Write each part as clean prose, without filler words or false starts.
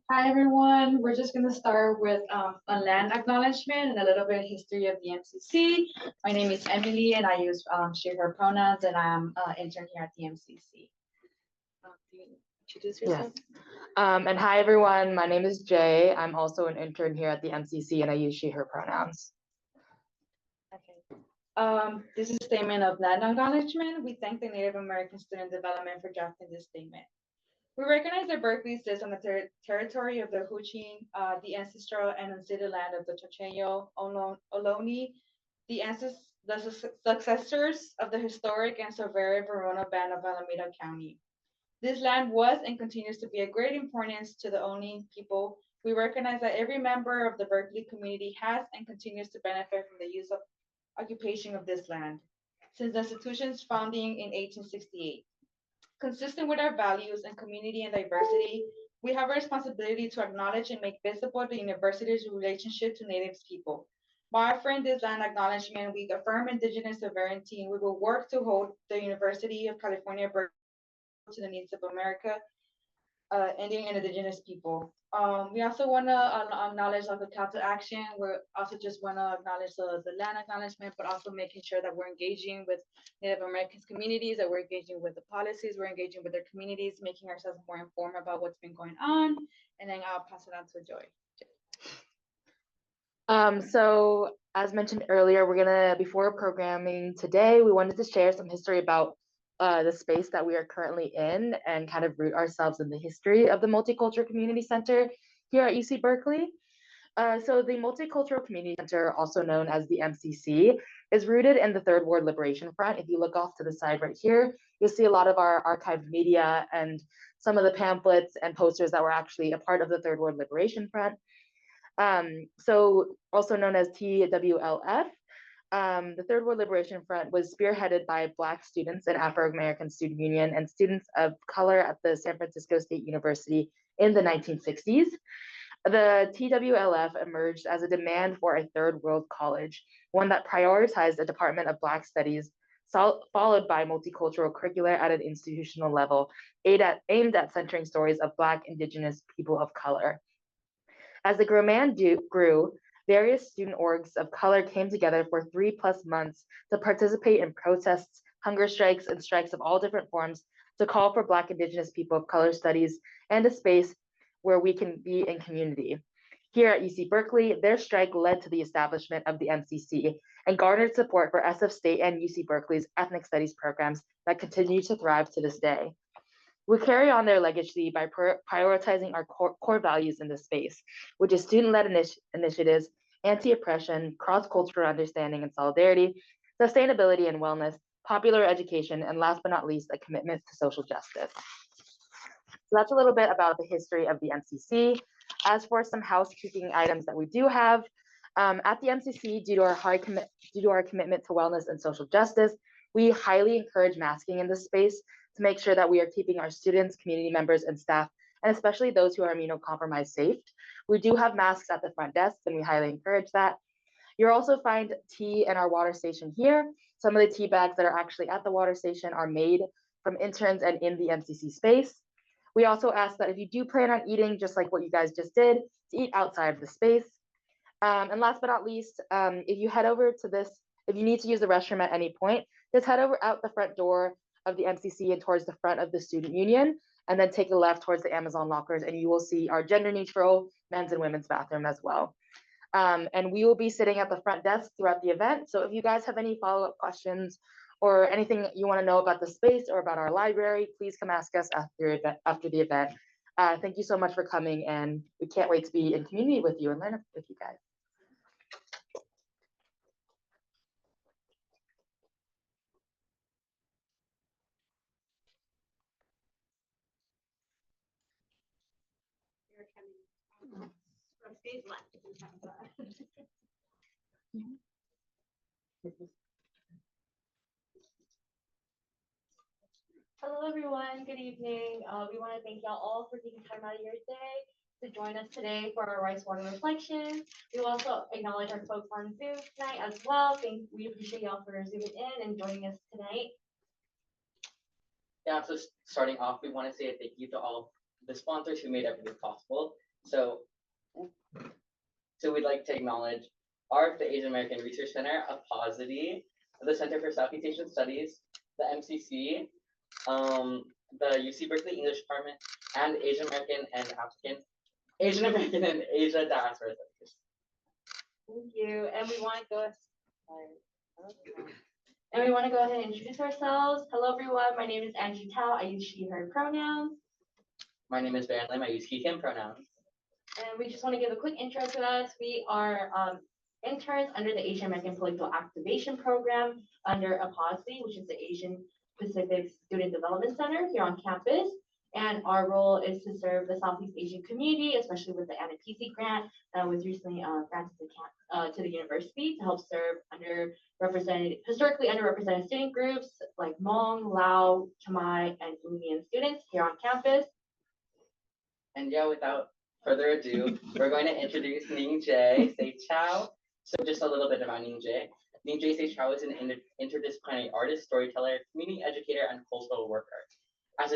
Hi everyone, we're just going to start with a land acknowledgement and a little bit of history of the MCC. My name is Emily and I use she, her pronouns and I'm an intern here at the MCC. Do you introduce yourself? Yes. And hi everyone, my name is Jay. I'm also an intern here at the MCC and I use she, her pronouns. Okay. This is a statement of land acknowledgement. We thank the Native American Student Development for drafting this statement. We recognize that Berkeley sits on the territory of the Huichin, the ancestral and unceded land of the Chochenyo Ohlone, the successors of the historic and sovereign Verona Band of Alameda County. This land was and continues to be of great importance to the Ohlone people. We recognize that every member of the Berkeley community has and continues to benefit from the use of occupation of this land since the institution's founding in 1868. Consistent with our values and community and diversity, we have a responsibility to acknowledge and make visible the university's relationship to Native people. By offering this land acknowledgement, we affirm indigenous sovereignty and we will work to hold the University of California Berkeley to the needs of America, Indian and indigenous people. We also want to acknowledge the call to action. We also just want to acknowledge the land acknowledgement, but also making sure that we're engaging with Native American communities, that we're engaging with the policies, we're engaging with their communities, making ourselves more informed about what's been going on. And then I'll pass it on to Joy. So as mentioned earlier, before programming today, we wanted to share some history about the space that we are currently in and kind of root ourselves in the history of the Multicultural Community Center here at UC Berkeley. So the Multicultural Community Center, also known as the MCC, is rooted in the Third Ward Liberation Front. If you look off to the side right here, you'll see a lot of our archived media and some of the pamphlets and posters that were actually a part of the Third Ward Liberation Front. So also known as TWLF, the Third World Liberation Front was spearheaded by Black students and Afro-American Student Union and students of color at the San Francisco State University in the 1960s. The TWLF emerged as a demand for a third world college, one that prioritized a Department of Black Studies, followed by multicultural curricula at an institutional level, aimed at centering stories of Black, Indigenous people of color. As the demand grew, various student orgs of color came together for 3+ months to participate in protests, hunger strikes, and strikes of all different forms to call for Black, Indigenous people of color studies and a space where we can be in community. Here at UC Berkeley, their strike led to the establishment of the MCC and garnered support for SF State and UC Berkeley's ethnic studies programs that continue to thrive to this day. We carry on their legacy by prioritizing our core values in this space, which is student-led initiatives, anti-oppression, cross-cultural understanding and solidarity, sustainability and wellness, popular education, and last but not least, a commitment to social justice. So that's a little bit about the history of the MCC. As for some housekeeping items that we do have, at the MCC, due to our commitment to wellness and social justice, we highly encourage masking in this space to make sure that we are keeping our students, community members, and staff, and especially those who are immunocompromised, safe. We do have masks at the front desk, and we highly encourage that. You'll also find tea in our water station here. Some of the tea bags that are actually at the water station are made from interns and in the MCC space. We also ask that if you do plan on eating, just like what you guys just did, to eat outside of the space. And last but not least, if you head over to this, if you need to use the restroom at any point, just head over out the front door of the MCC and towards the front of the student union, and then take a left towards the Amazon lockers, and you will see our gender neutral men's and women's bathroom as well. And we will be sitting at the front desk throughout the event. So if you guys have any follow-up questions or anything you want to know about the space or about our library, please come ask us after the event. Thank you so much for coming, and we can't wait to be in community with you and learn with you guys. From stage left. Hello, everyone. Good evening. We want to thank y'all all for taking time out of your day to join us today for our Rice Water Reflection. We will also acknowledge our folks on Zoom tonight as well. We appreciate y'all for zooming in and joining us tonight. Yeah, so starting off, we want to say a thank you to all the sponsors who made everything possible. So, so we'd like to acknowledge ARC, the Asian American Research Center, APOSITY, the Center for Southeast Asian Studies, the MCC, the UC Berkeley English Department, and Asian American and Asia Diaspora Studies. Thank you. And we want to go. And we want to go ahead and introduce ourselves. Hello, everyone. My name is Angie Tao. I use she, her pronouns. My name is Baron Lim. I use he, him pronouns. And we just want to give a quick intro to us. We are interns under the Asian American Political Activation Program under APOSI, which is the Asian Pacific Student Development Center here on campus. And our role is to serve the Southeast Asian community, especially with the NPC grant that was recently granted to the university to help serve historically underrepresented student groups like Hmong, Lao, Khmer, and Mien students here on campus. And yeah, without further ado, we're going to introduce Nyingv Jae Saechao. So just a little bit about Nyingv Jae. Nyingv Jae Saechao is an interdisciplinary artist, storyteller, community educator, and cultural worker. As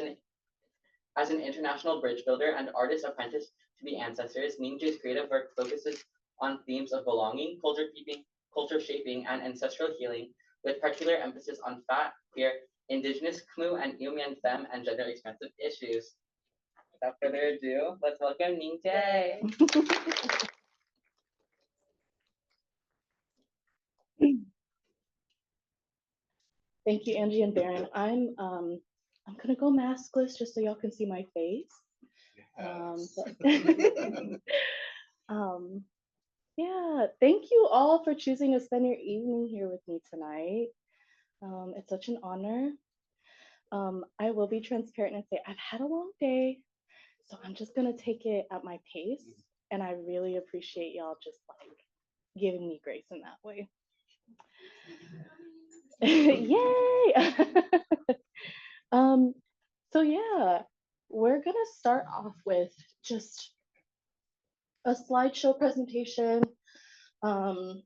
an international bridge builder and artist apprentice to the ancestors, Nyingv Jae's creative work focuses on themes of belonging, culture keeping, culture shaping, and ancestral healing, with particular emphasis on fat, queer, indigenous, Khmu, and Mien femme and gender-expansive issues. Without further ado, let's welcome Nyingv Jae. Thank you, Angie and Baron. I'm gonna go maskless just so y'all can see my face. Yeah, thank you all for choosing to spend your evening here with me tonight. It's such an honor. I will be transparent and say I've had a long day, so I'm just gonna take it at my pace, and I really appreciate y'all just like giving me grace in that way. Yay! So yeah, we're gonna start off with just a slideshow presentation, kind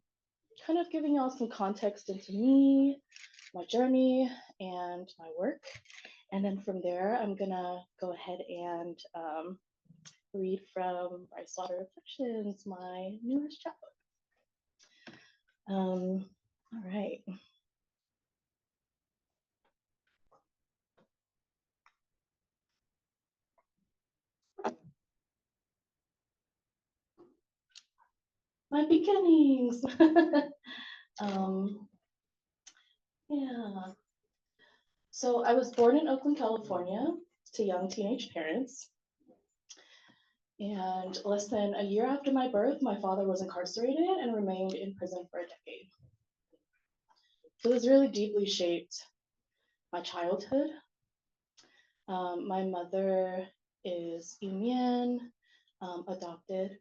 of giving y'all some context into me, my journey, and my work. And then from there, I'm gonna go ahead and read from Rice Water Reflections, my newest chapbook. All right. My beginnings. Yeah. So I was born in Oakland, California, to young teenage parents. And less than a year after my birth, my father was incarcerated and remained in prison for a decade. So this really deeply shaped my childhood. My mother is Mien, adopted.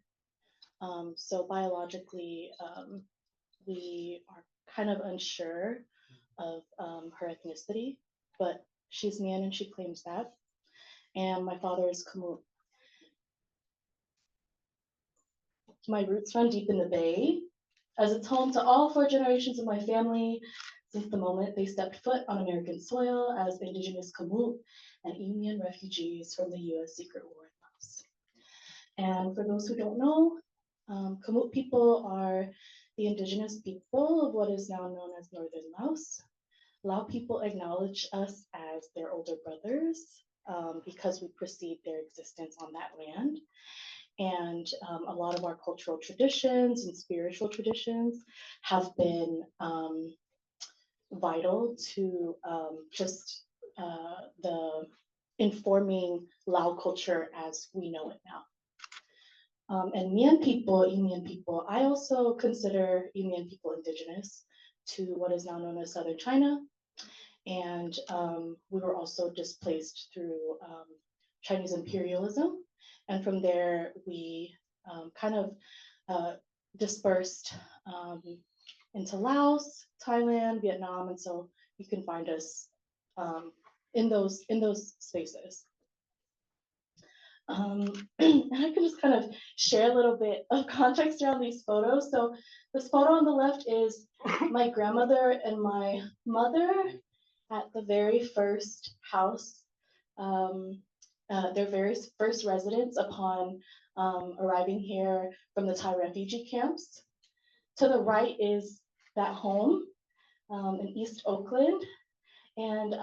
So biologically, we are kind of unsure of her ethnicity, but she's Mien and she claims that. And my father is Khmu. My roots run deep in the Bay, as it's home to all 4 generations of my family since the moment they stepped foot on American soil as indigenous Khmu and Mien refugees from the US Secret War in Laos. And for those who don't know, Khmu people are the indigenous people of what is now known as Northern Laos. Lao people acknowledge us as their older brothers because we precede their existence on that land. And a lot of our cultural traditions and spiritual traditions have been vital to just the informing Lao culture as we know it now. And Mien people, I also consider Mien people indigenous to what is now known as Southern China. And we were also displaced through Chinese imperialism. And from there, we kind of dispersed into Laos, Thailand, Vietnam, and so you can find us in those spaces. And I can just kind of share a little bit of context around these photos. So this photo on the left is my grandmother and my mother at the very first house their very first residents upon arriving here from the Thai refugee camps. To the right is that home in East Oakland. And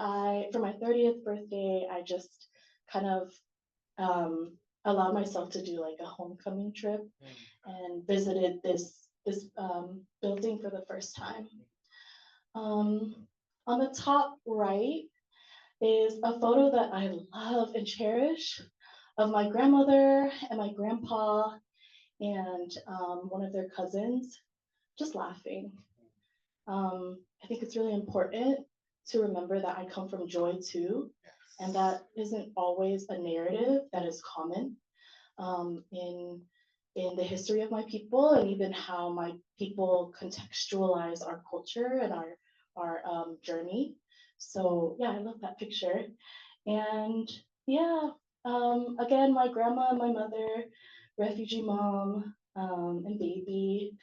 for my 30th birthday, I just kind of allowed myself to do like a homecoming trip and visited this building for the first time. On the top right is a photo that I love and cherish of my grandmother and my grandpa and one of their cousins just laughing. I think it's really important to remember that I come from joy too, and that isn't always a narrative that is common in the history of my people, and even how my people contextualize our culture and our journey. So yeah, I love that picture. And yeah, again, my grandma and my mother, refugee mom, and baby.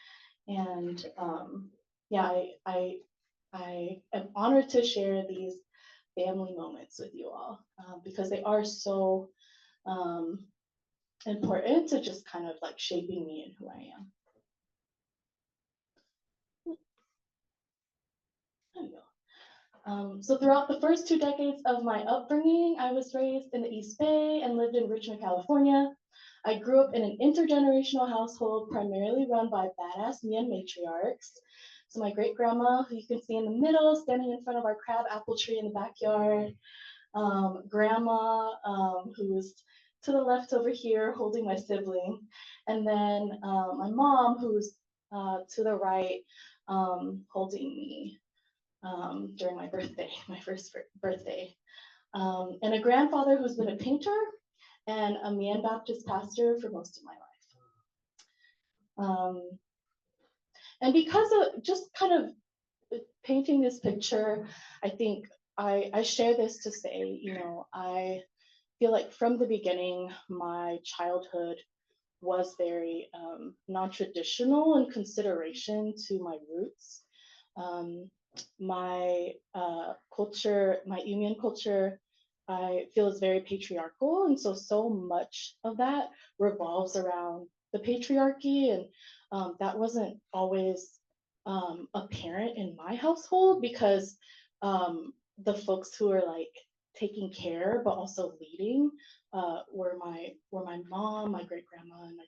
And yeah, I am honored to share these family moments with you all because they are so important to just kind of like shaping me and who I am. There we go. So throughout the first 2 decades of my upbringing, I was raised in the East Bay and lived in Richmond, California. I grew up in an intergenerational household primarily run by badass Mien matriarchs. So my great grandma, who you can see in the middle, standing in front of our crab apple tree in the backyard. Grandma, who's to the left over here holding my sibling. And then my mom, who's to the right, holding me during my birthday, my first birthday. And a grandfather who's been a painter and a Mien Baptist pastor for most of my life. And because of just kind of painting this picture, I think I share this to say, you know, I feel like from the beginning, my childhood was very non-traditional in consideration to my roots. My culture, my Indian culture, I feel is very patriarchal. And so much of that revolves around the patriarchy. And that wasn't always apparent in my household because the folks who are like taking care but also leading were my mom, my great grandma, and my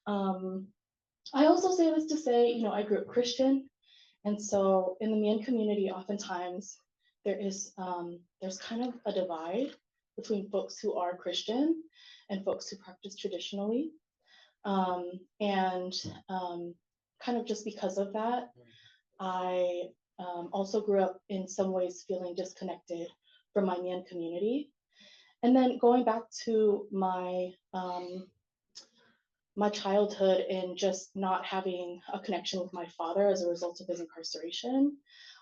grandmother. I also say this to say, you know, I grew up Christian, and so in the Mien community, oftentimes there's kind of a divide between folks who are Christian and folks who practice traditionally, and kind of just because of that, I also grew up in some ways feeling disconnected from my Mien community. And then going back to my my childhood and just not having a connection with my father as a result of his incarceration,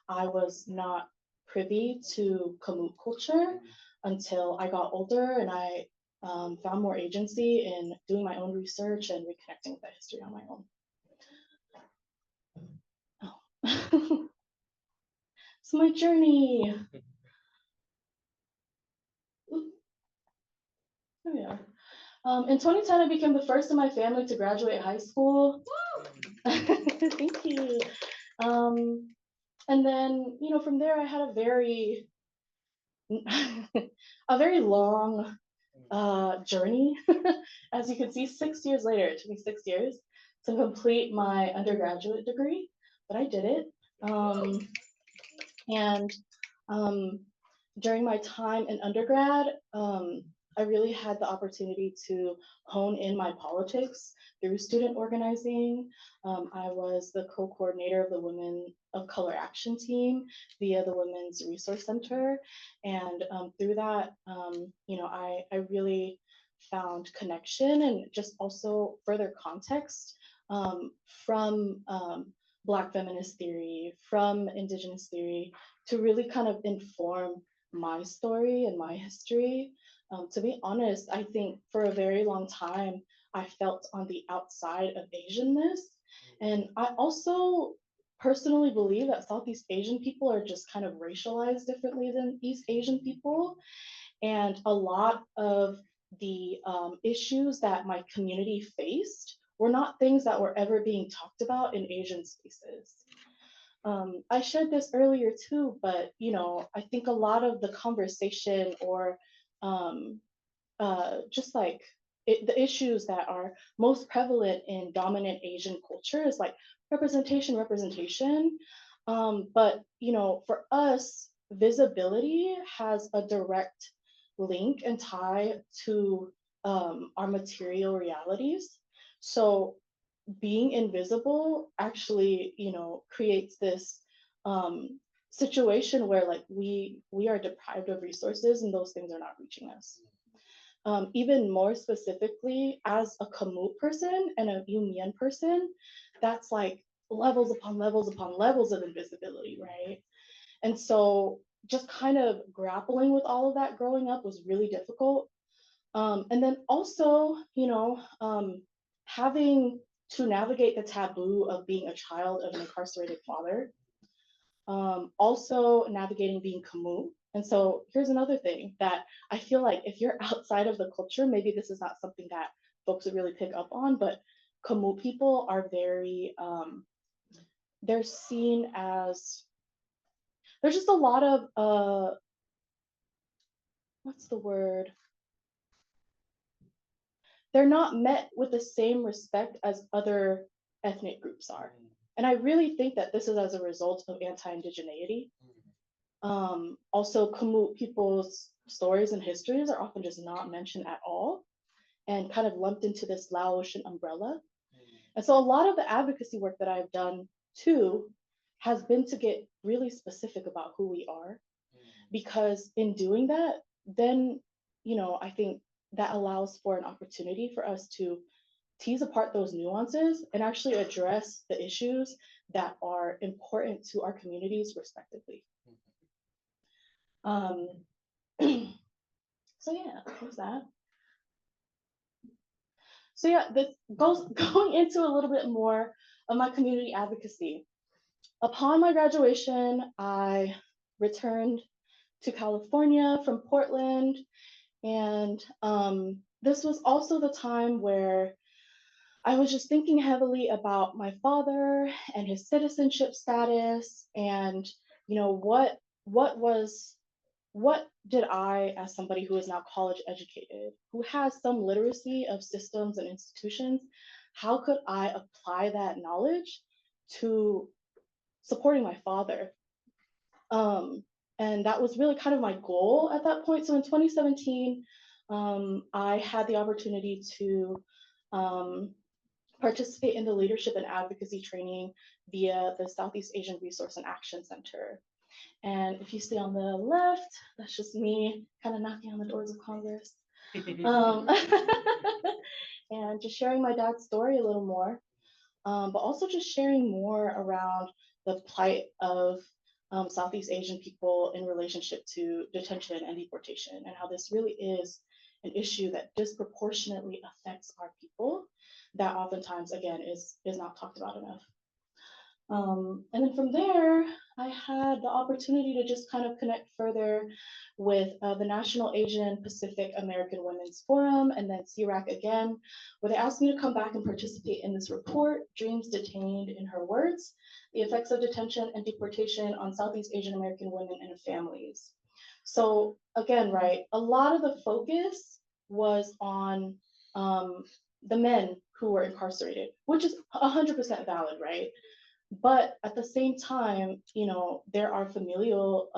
I was not privy to Khmu culture until I got older and I found more agency in doing my own research and reconnecting with that history on my own. Oh. So my journey. There we are. In 2010, I became the first in my family to graduate high school. Thank you. And then, you know, from there, I had a very, a very long journey. As you can see, 6 years later, it took me 6 years to complete my undergraduate degree, but I did it. And during my time in undergrad, I really had the opportunity to hone in my politics through student organizing. I was the co-coordinator of the Women of Color Action Team via the Women's Resource Center. And through that, you know, I really found connection and just also further context from Black feminist theory, from indigenous theory, to really kind of inform my story and my history. To be honest, I think for a very long time, I felt on the outside of Asianness. And I also personally believe that Southeast Asian people are just kind of racialized differently than East Asian people. And a lot of the issues that my community faced were not things that were ever being talked about in Asian spaces. I shared this earlier too, but I think a lot of the conversation or just like the issues that are most prevalent in dominant Asian culture is like representation, representation. But for us, visibility has a direct link and tie to our material realities. So being invisible actually, creates this situation where like we are deprived of resources and those things are not reaching us. Even more specifically, as a Khmu person and a Mien person, that's like levels upon levels upon levels of invisibility, right? And so just kind of grappling with all of that growing up was really difficult. And then also, having to navigate the taboo of being a child of an incarcerated father, also navigating being Khmu. And so here's another thing that I feel like if you're outside of the culture, maybe this is not something that folks would really pick up on, but Khmu people are very, they're seen as, there's just a lot of, what's the word? They're not met with the same respect as other ethnic groups are. And I really think that this is as a result of anti-indigeneity. Also, Khmu people's stories and histories are often just not mentioned at all and kind of lumped into this Laotian umbrella. And so a lot of the advocacy work that I've done too has been to get really specific about who we are, because in doing that, then, I think that allows for an opportunity for us to tease apart those nuances and actually address the issues that are important to our communities respectively. So yeah, there's that. So yeah, this goes going into a little bit more of my community advocacy. Upon my graduation, I returned to California from Portland, and this was also the time where I was just thinking heavily about my father and his citizenship status, and what did I, as somebody who is now college educated, who has some literacy of systems and institutions, how could I apply that knowledge to supporting my father? And that was really kind of my goal at that point. So in 2017, I had the opportunity to participate in the leadership and advocacy training via the Southeast Asian Resource and Action Center. And if you see on the left, that's just me kind of knocking on the doors of Congress. And just sharing my dad's story a little more, but also just sharing more around the plight of Southeast Asian people in relationship to detention and deportation, and how this really is an issue that disproportionately affects our people that oftentimes, again, is not talked about enough. And then from there, I had the opportunity to just kind of connect further with the National Asian Pacific American Women's Forum, and then CRAC again, where they asked me to come back and participate in this report, Dreams Detained in Her Words, the Effects of Detention and Deportation on Southeast Asian American Women and Families. So again, right, a lot of the focus was on the men who were incarcerated, which is 100% valid, right? But at the same time, there are familial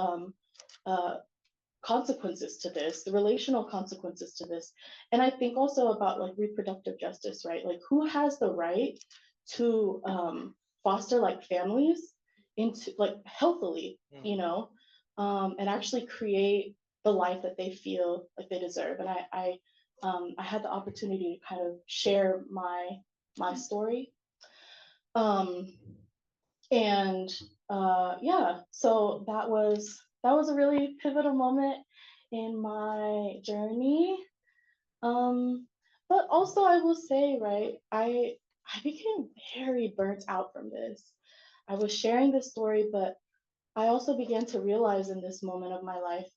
consequences to this, the relational consequences to this. And I think also about like reproductive justice, right? Like who has the right to foster like families into like healthily, and actually create the life that they feel like they deserve. And I had the opportunity to kind of share my story. And yeah, so that was a really pivotal moment in my journey. But also I will say, right, I became very burnt out from this. I was sharing this story, but I also began to realize in this moment of my life,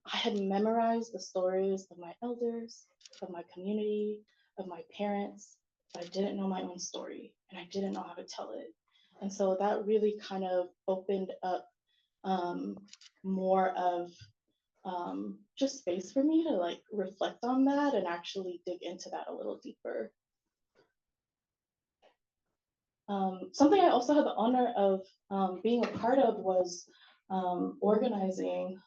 I had memorized the stories of my elders, of my community, of my parents, but I didn't know my own story and I didn't know how to tell it. And so that really kind of opened up more of just space for me to like reflect on that and actually dig into that a little deeper. Something I also had the honor of being a part of was organizing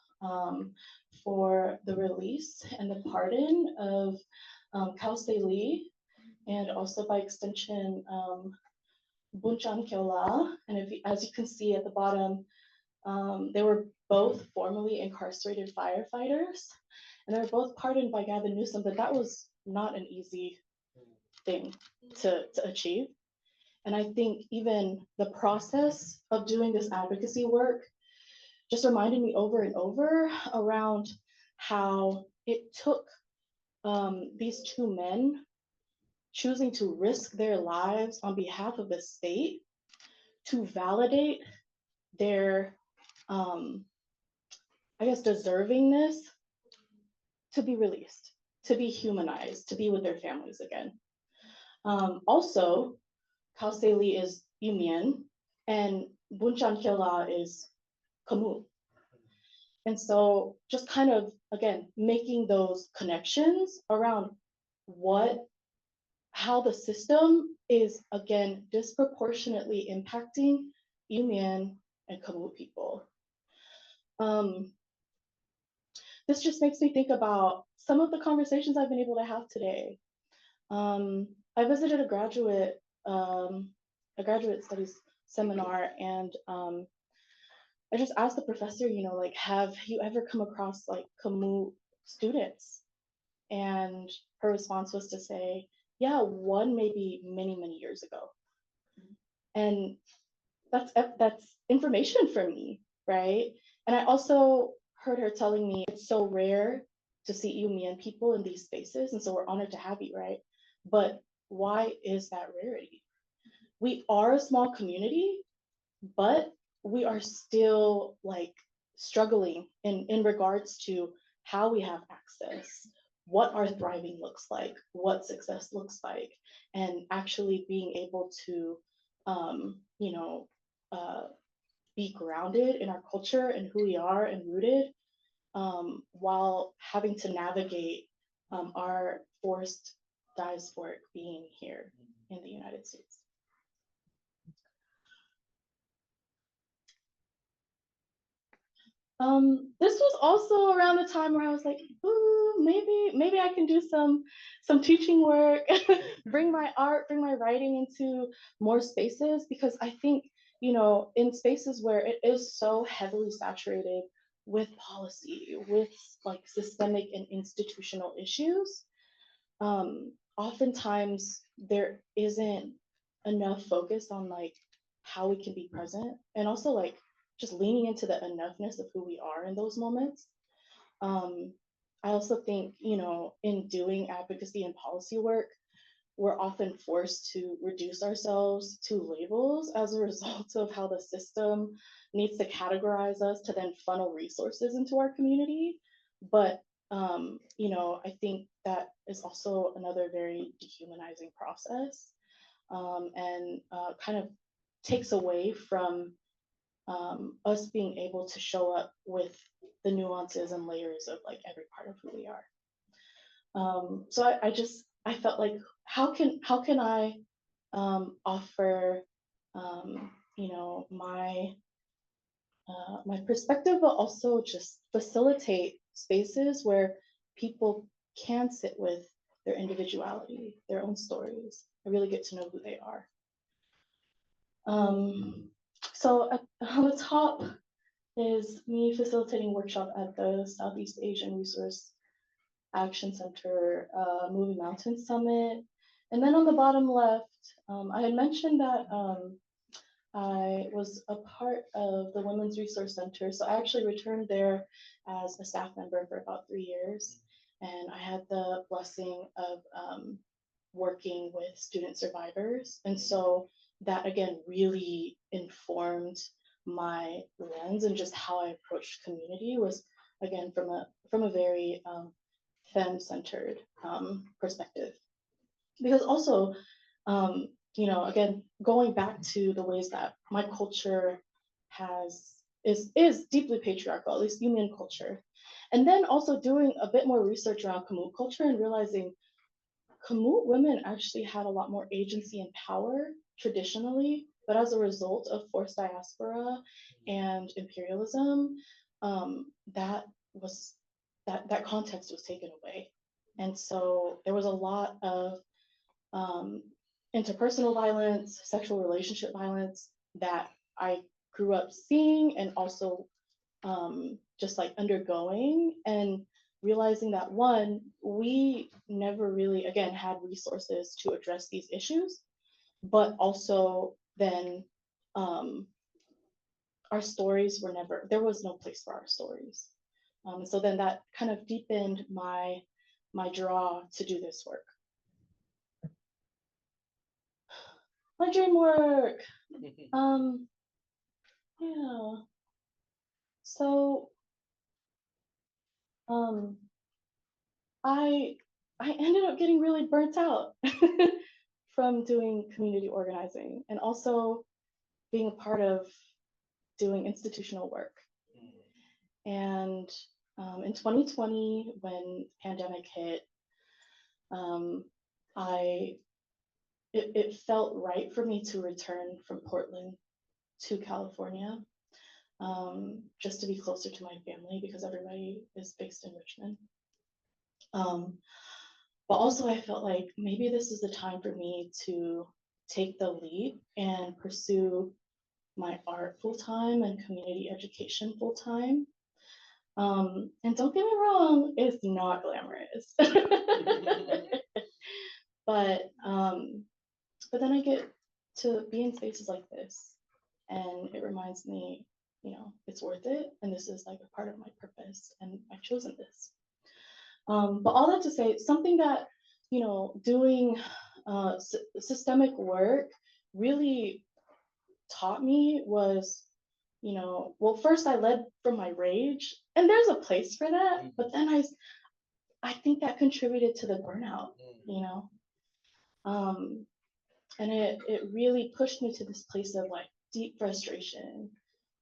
for the release and the pardon of Khao Lee, and also by extension Bunchan Kyola. And as you can see at the bottom, they were both formerly incarcerated firefighters, and they were both pardoned by Gavin Newsom, but that was not an easy thing to achieve. And I think even the process of doing this advocacy work just reminded me over and over around how it took these two men choosing to risk their lives on behalf of the state to validate their, I guess, deservingness to be released, to be humanized, to be with their families again. Also, Khao Lee is Mien, and Bunchan Kyola is Khmu. And so just kind of, again, making those connections around how the system is, again, disproportionately impacting Mien and Khmu people. This just makes me think about some of the conversations I've been able to have today. I visited a graduate studies seminar, and I just asked the professor, like, have you ever come across like Khmu students? And her response was to say, yeah, one maybe many, many years ago. And that's information for me, right? And I also heard her telling me it's so rare to see Mien people in these spaces, and so we're honored to have you, right? But why is that rarity? We are a small community, but we are still like struggling in regards to how we have access, what our thriving looks like, what success looks like, and actually being able to be grounded in our culture and who we are and rooted, while having to navigate our forced diasporic being here in the United States. This was also around the time where I was like, ooh, maybe I can do some teaching work, bring my art, bring my writing into more spaces, because I think, in spaces where it is so heavily saturated with policy, with like systemic and institutional issues, oftentimes there isn't enough focus on like how we can be present, and also like just leaning into the enoughness of who we are in those moments. I also think, in doing advocacy and policy work, we're often forced to reduce ourselves to labels as a result of how the system needs to categorize us to then funnel resources into our community. But, I think that is also another very dehumanizing process, and kind of takes away from us being able to show up with the nuances and layers of like every part of who we are. So I felt like, how can I offer my perspective, but also just facilitate spaces where people can sit with their individuality, their own stories, and really get to know who they are. So on the top is me facilitating workshop at the Southeast Asian Resource Action Center Moving Mountains Summit. And then on the bottom left, I had mentioned that I was a part of the Women's Resource Center. So I actually returned there as a staff member for about 3 years. And I had the blessing of working with student survivors. And so that, again, really informed my lens, and just how I approached community was, again, from a very femme-centered perspective. Because also, again, going back to the ways that my culture is deeply patriarchal, at least Mien culture. And then also doing a bit more research around Khmu culture and realizing Khmu women actually had a lot more agency and power traditionally, but as a result of forced diaspora and imperialism, that context was taken away. And so there was a lot of interpersonal violence, sexual relationship violence that I grew up seeing and also just like undergoing, and realizing that one, we never really, again, had resources to address these issues, but also then our stories were never, there was no place for our stories. So then that kind of deepened my draw to do this work. My dream work. Yeah. So I ended up getting really burnt out from doing community organizing and also being a part of doing institutional work. And in 2020, when pandemic hit, it felt right for me to return from Portland to California, just to be closer to my family because everybody is based in Richmond. But also I felt like maybe this is the time for me to take the leap and pursue my art full-time and community education full-time. And don't get me wrong, it's not glamorous. But then I get to be in spaces like this, and it reminds me, it's worth it, and this is like a part of my purpose, and I've chosen this. But all that to say, something that, doing systemic work really taught me was, well, first I led from my rage, and there's a place for that, but then I think that contributed to the burnout, and it really pushed me to this place of like deep frustration,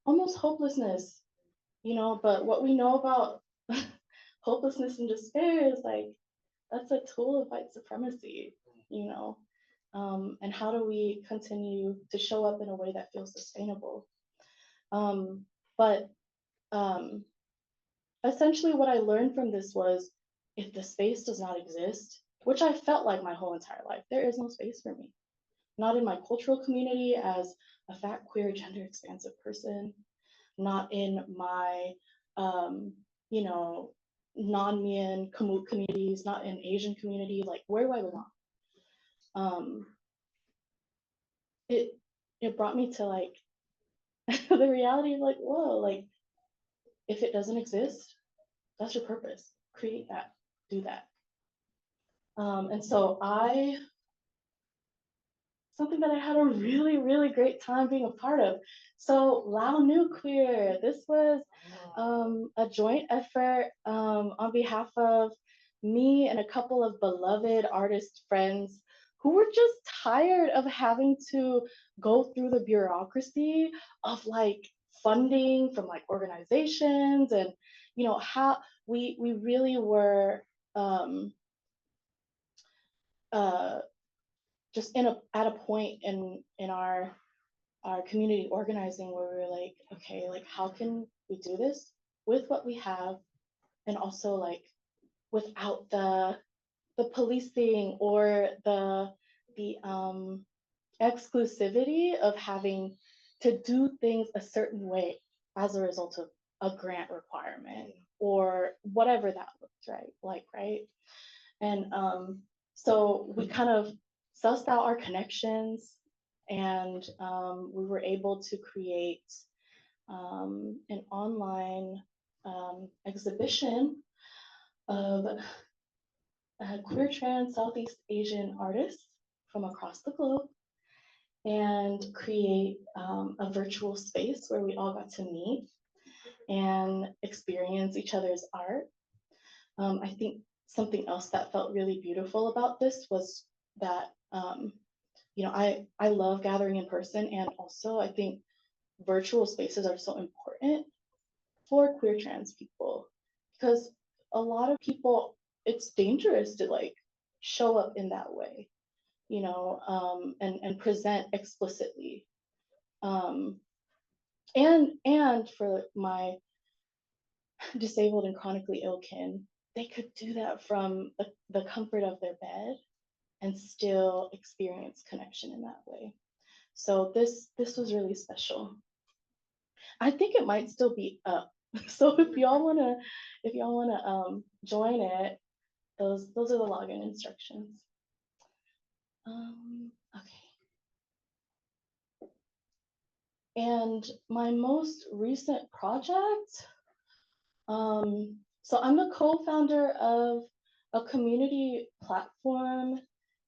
almost hopelessness, but what we know about hopelessness and despair is like, that's a tool of white supremacy, and how do we continue to show up in a way that feels sustainable? But essentially what I learned from this was, if the space does not exist, which I felt like my whole entire life, there is no space for me. Not in my cultural community as a fat, queer, gender-expansive person, not in my, non-Mien Khmu communities, not in Asian community, like where do I belong? It brought me to like the reality of like, whoa, like if it doesn't exist, that's your purpose. Create that, do that. And so something that I had a really, really great time being a part of. So Lao Nu Queer, this was a joint effort on behalf of me and a couple of beloved artist friends who were just tired of having to go through the bureaucracy of like funding from like organizations, and how we really were just at a point in our community organizing where we were like, okay, like how can we do this with what we have, and also like without the policing or the exclusivity of having to do things a certain way as a result of a grant requirement or whatever that looks right. And so we kind of sussed out our connections, and we were able to create an online exhibition of queer, trans, Southeast Asian artists from across the globe, and create a virtual space where we all got to meet and experience each other's art. I think something else that felt really beautiful about this was that, I love gathering in person, and also I think virtual spaces are so important for queer trans people, because a lot of people, it's dangerous to like show up in that way, and present explicitly. And for my disabled and chronically ill kin, they could do that from the comfort of their bed and still experience connection in that way. So this was really special. I think it might still be up. So if y'all wanna join it, those are the login instructions. Okay. And my most recent project, so I'm the co-founder of a community platform,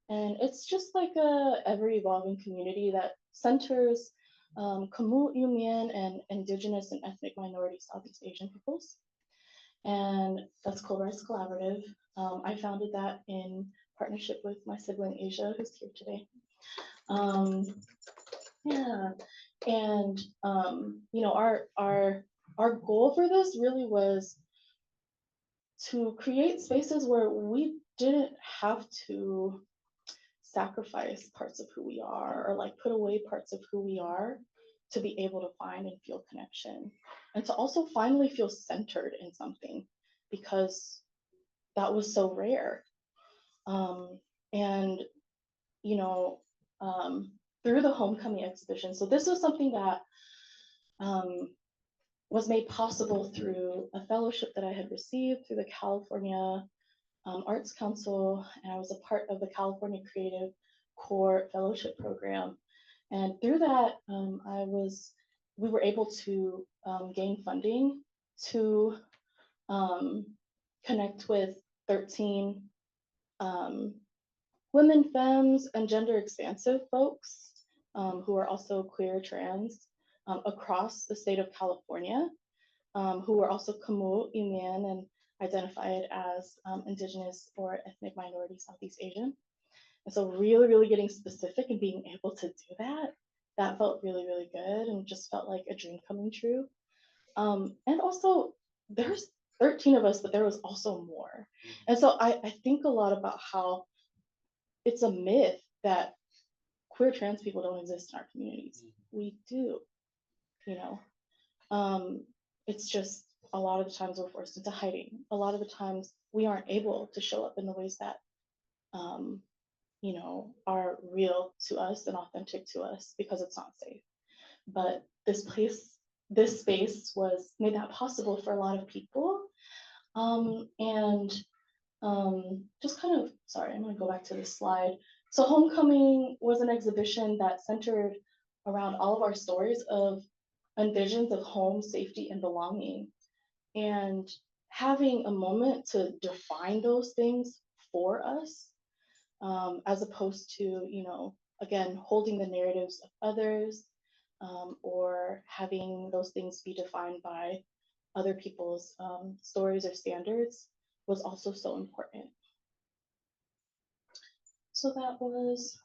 and it's just like a ever-evolving community that centers Khmu, Mien, and indigenous and ethnic minority Southeast Asian peoples. And that's called Rice Collaborative. I founded that in partnership with my sibling Asia, who's here today. Yeah, and our goal for this really was to create spaces where we didn't have to sacrifice parts of who we are, or like put away parts of who we are, to be able to find and feel connection, and to also finally feel centered in something, because that was so rare. And through the homecoming exhibition, so this was something that was made possible through a fellowship that I had received through the California Arts Council, and I was a part of the California Creative Core Fellowship Program. And through that, we were able to gain funding to connect with 13 women, femmes, and gender-expansive folks who are also queer, trans, across the state of California, who are also Khmu, Mien, and identified as indigenous or ethnic minority Southeast Asian. And so really, really getting specific and being able to do that felt really, really good, and just felt like a dream coming true. And also, there's 13 of us, but there was also more. And so I think a lot about how it's a myth that queer trans people don't exist in our communities. We do, it's just a lot of the times we're forced into hiding. A lot of the times we aren't able to show up in the ways that, are real to us and authentic to us, because it's not safe. But this space made that possible for a lot of people. Just kind of, sorry, I'm gonna go back to this slide. So Homecoming was an exhibition that centered around all of our stories and visions of home, safety, and belonging. And having a moment to define those things for us, as opposed to, again, holding the narratives of others, or having those things be defined by other people's stories or standards, was also so important. So that was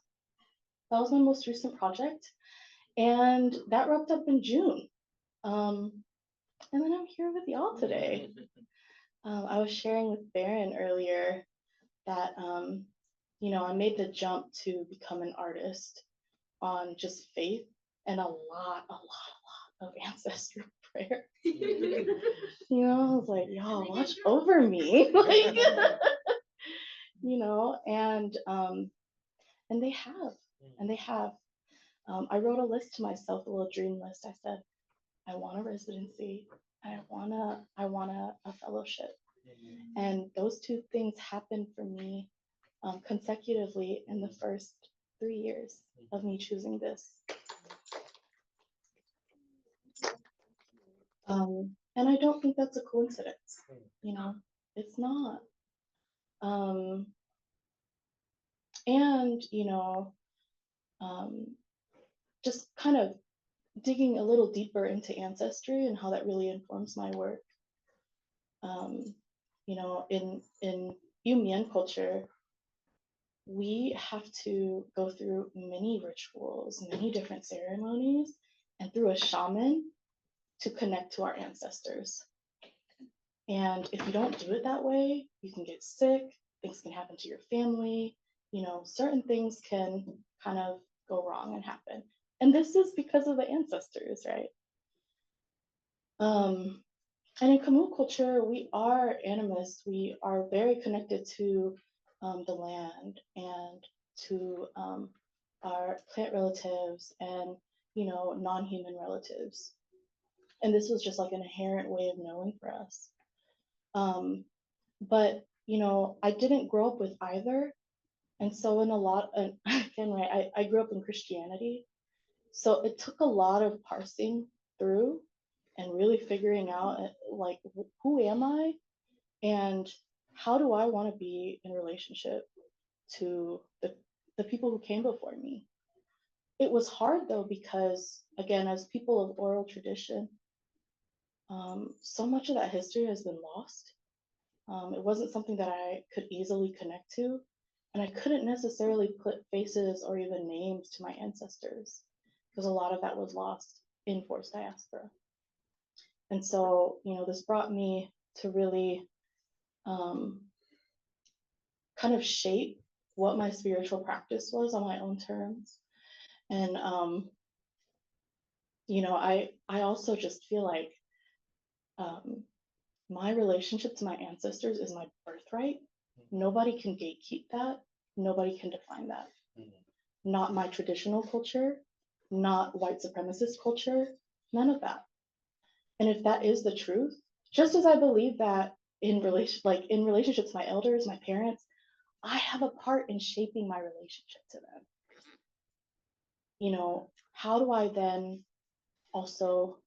my most recent project, and that wrapped up in June. And then I'm here with y'all today. I was sharing with Baron earlier that I made the jump to become an artist on just faith and a lot of ancestral prayer. I was like, y'all watch over me. Like, and they have. I wrote a list to myself, a little dream list. I said, I want a residency, and I want a fellowship. And those two things happened for me consecutively in the first 3 years of me choosing this. And I don't think that's a coincidence, it's not. And, just kind of digging a little deeper into ancestry and how that really informs my work. You know, in Mien culture, we have to go through many rituals, many different ceremonies, and through a shaman to connect to our ancestors. And if you don't do it that way, you can get sick, things can happen to your family, you know, certain things can kind of go wrong and happen. And this is because of the ancestors, right? And in Khmu culture, we are animists. We are very connected to the land and to our plant relatives and, you know, non-human relatives. And this was just like an inherent way of knowing for us. But, you know, I didn't grow up with either. And so in a lot, again, right, I grew up in Christianity. So it took a lot of parsing through and really figuring out like, who am I and how do I want to be in relationship to the people who came before me. It was hard though, because again, as people of oral tradition, so much of that history has been lost. It wasn't something that I could easily connect to, and I couldn't necessarily put faces or even names to my ancestors because a lot of that was lost in forced diaspora. And so, you know, this brought me to really kind of shape what my spiritual practice was on my own terms. And, you know, I also just feel like my relationship to my ancestors is my birthright. Nobody can gatekeep that. Nobody can define that. Not my traditional culture, not white supremacist culture, none of that. And if that is the truth, just as I believe that in relationships to my elders, my parents, I have a part in shaping my relationship to them. You know, how do I then also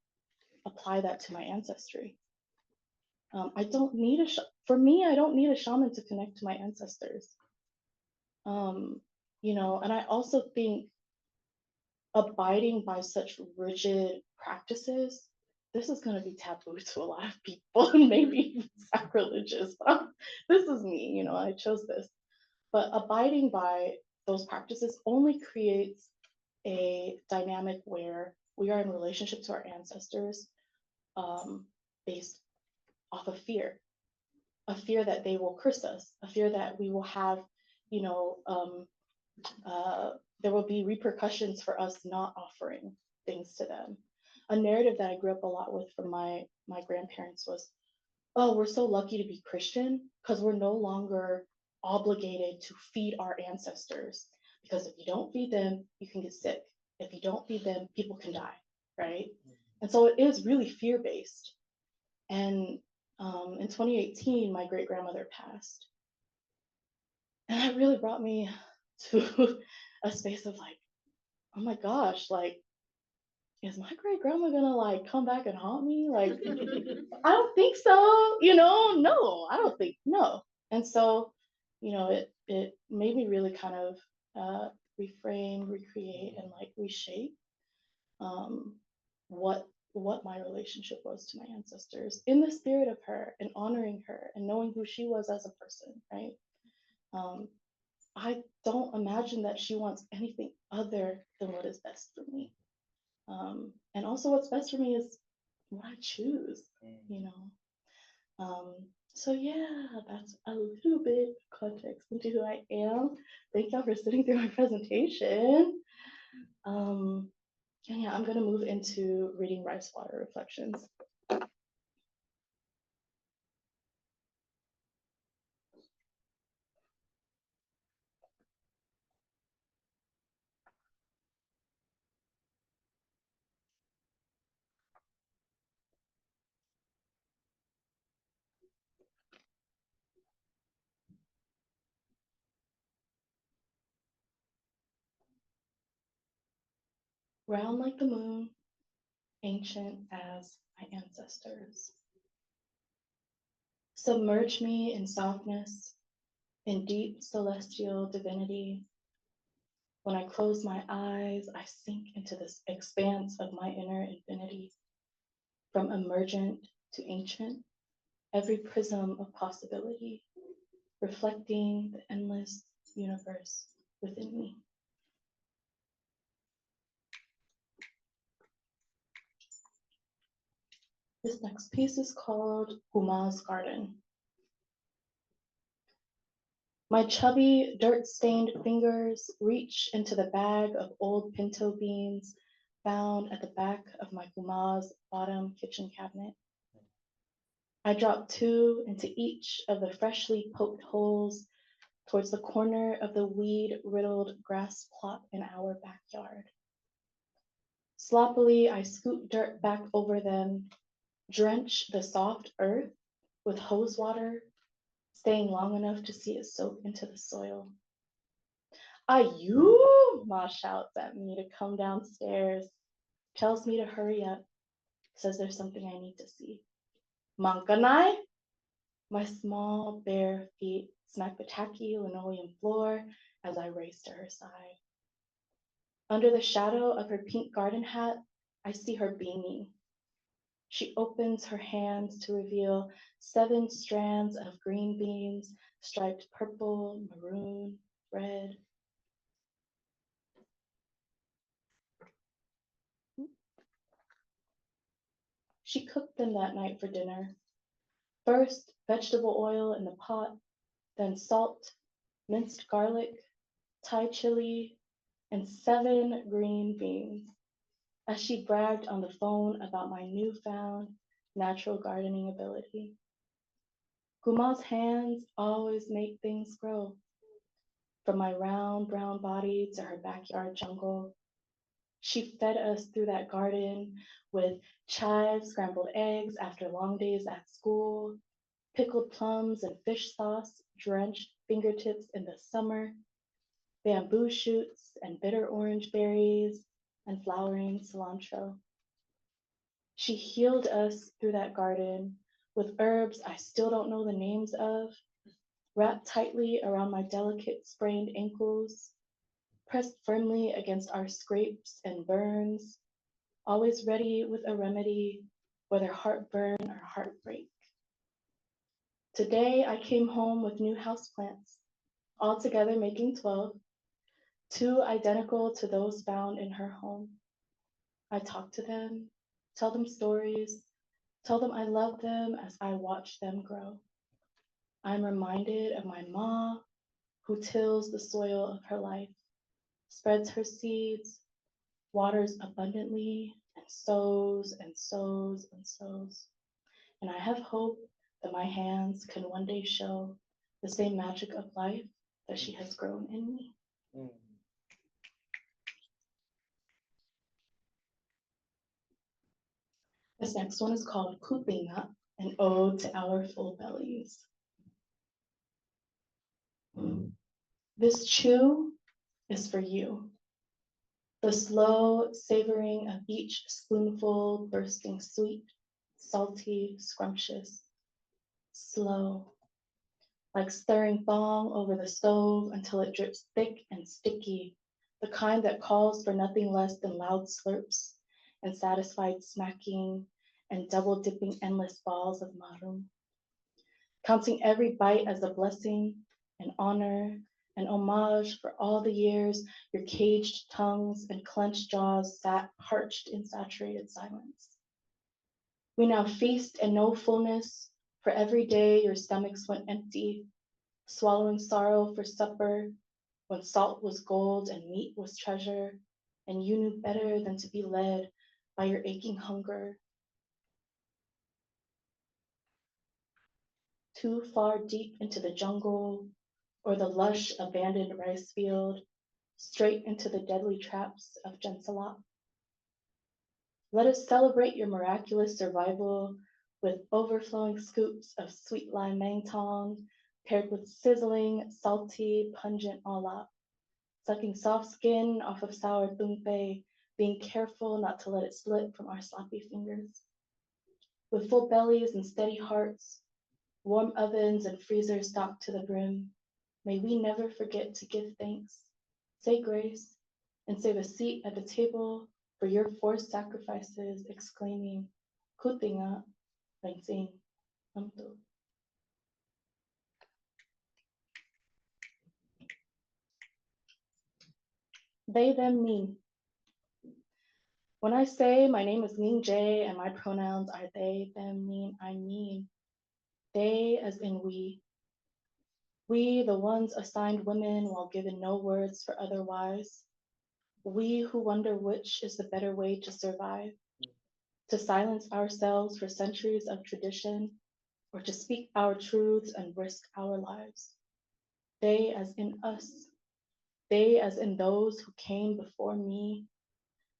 apply that to my ancestry? I don't need for me, I don't need a shaman to connect to my ancestors. You know, and I also think abiding by such rigid practices, this is going to be taboo to a lot of people and maybe sacrilegious. This is me, you know, I chose this. But abiding by those practices only creates a dynamic where we are in relationship to our ancestors based off of fear, a fear that they will curse us, a fear that we will have, you know, there will be repercussions for us not offering things to them. A narrative that I grew up a lot with from my grandparents was, oh, we're so lucky to be Christian because we're no longer obligated to feed our ancestors. Because if you don't feed them, you can get sick. If you don't feed them, people can die, right? And so it is really fear-based. And in 2018, my great grandmother passed. And that really brought me to a space of like, oh my gosh, like, is my great grandma gonna like come back and haunt me? Like, I don't think so, you know, no, I don't think, no. And so, you know, it made me really kind of reframe, recreate, and like reshape what my relationship was to my ancestors in the spirit of her and honoring her and knowing who she was as a person, right? I don't imagine that she wants anything other than what is best for me. And also what's best for me is what I choose, you know. So yeah, that's a little bit of context into who I am. Thank y'all for sitting through my presentation. And yeah, I'm gonna move into reading Rice Water Reflections. Round like the moon, ancient as my ancestors. Submerge me in softness, in deep celestial divinity. When I close my eyes, I sink into this expanse of my inner infinity. From emergent to ancient, every prism of possibility, reflecting the endless universe within me. This next piece is called Khmu's Garden. My chubby, dirt-stained fingers reach into the bag of old pinto beans found at the back of my Khmu's bottom kitchen cabinet. I drop two into each of the freshly poked holes towards the corner of the weed-riddled grass plot in our backyard. Sloppily, I scoop dirt back over them, drench the soft earth with hose water, staying long enough to see it soak into the soil. Ayu! Ma shouts at me to come downstairs, tells me to hurry up, says there's something I need to see. Mankanai? My small bare feet smack the tacky linoleum floor as I race to her side. Under the shadow of her pink garden hat, I see her beaming. She opens her hands to reveal 7 strands of green beans striped purple, maroon, red. She cooked them that night for dinner. First, vegetable oil in the pot, then salt, minced garlic, Thai chili, and 7 green beans. As she bragged on the phone about my newfound natural gardening ability. Khmu's hands always make things grow. From my round brown body to her backyard jungle. She fed us through that garden with chives, scrambled eggs after long days at school, pickled plums and fish sauce drenched fingertips in the summer, bamboo shoots and bitter orange berries, and flowering cilantro. She healed us through that garden with herbs I still don't know the names of, wrapped tightly around my delicate sprained ankles, pressed firmly against our scrapes and burns, always ready with a remedy, whether heartburn or heartbreak. Today I came home with new houseplants, altogether making 12, 2 identical to those found in her home. I talk to them, tell them stories, tell them I love them as I watch them grow. I'm reminded of my ma, who tills the soil of her life, spreads her seeds, waters abundantly, and sows and sows and sows. And I have hope that my hands can one day show the same magic of life that she has grown in me. This next one is called Kupinga, an ode to our full bellies. This chew is for you. The slow savoring of each spoonful bursting sweet, salty, scrumptious, slow, like stirring thong over the stove until it drips thick and sticky, the kind that calls for nothing less than loud slurps and satisfied smacking and double dipping endless balls of marum. Counting every bite as a blessing, an honor, an homage for all the years your caged tongues and clenched jaws sat parched in saturated silence. We now feast and know fullness, for every day your stomachs went empty, swallowing sorrow for supper, when salt was gold and meat was treasure, and you knew better than to be led by your aching hunger. Too far deep into the jungle, or the lush abandoned rice field, straight into the deadly traps of Gensalat. Let us celebrate your miraculous survival with overflowing scoops of sweet lime mangtong, paired with sizzling, salty, pungent olap, sucking soft skin off of sour tungpe, being careful not to let it slip from our sloppy fingers. With full bellies and steady hearts, warm ovens and freezers stocked to the brim, may we never forget to give thanks, say grace, and save a seat at the table for your forced sacrifices, exclaiming, Kutinga, Rangsing, Amto. They, them, me. When I say my name is Nyingv Jae and my pronouns are they, them, mean, I mean they as in we. We, the ones assigned women while given no words for otherwise. We who wonder which is the better way to survive, to silence ourselves for centuries of tradition, or to speak our truths and risk our lives. They as in us. They as in those who came before me.